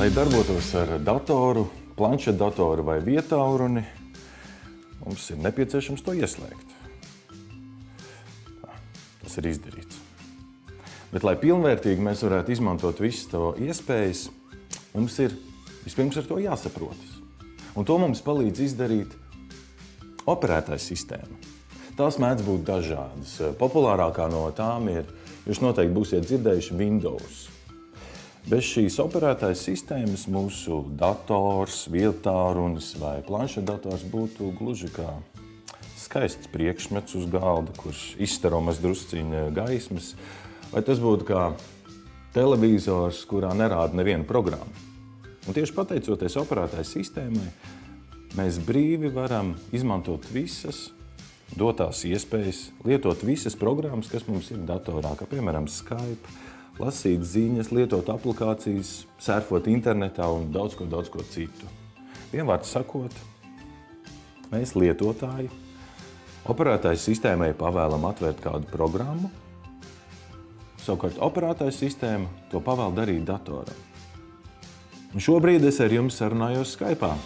Lai darbotos ar datoru, planšetdatoru vai viedtālruni, mums ir nepieciešams to ieslēgt. Tas ir izdarīts. Bet, lai pilnvērtīgi mēs varētu izmantot visas to iespējas, mums ir vispirms ar to jāsaprotas. Un to mums palīdz izdarīt operētājs sistēma. Tās mēdz būt dažādas. Populārākā no tām ir, jūs noteikti būsiet dzirdējuši, Windows. Bez šīs operētājas sistēmas mūsu dators, viedtālrunis vai planšetdators būtu gluži kā skaists priekšmets uz galda, kurš izstaro maz drusciņa gaismas, vai tas būtu kā televizors, kurā nerāda nevienu programmu. Un tieši pateicoties operētājas sistēmai, mēs brīvi varam izmantot visas dotās iespējas, lietot visas programmas, kas mums ir datorā, kā piemēram Skype, lasīt ziņas, lietot aplikācijas, surfot internetā un daudz ko citu. Vienvārds sakot, mēs lietotāji operētājas sistēmai pavēlam atvērt kādu programmu, savukārt operētājas sistēma to pavēl darīt datoram. Un šobrīd es ar jums sarunājos Skype'ā.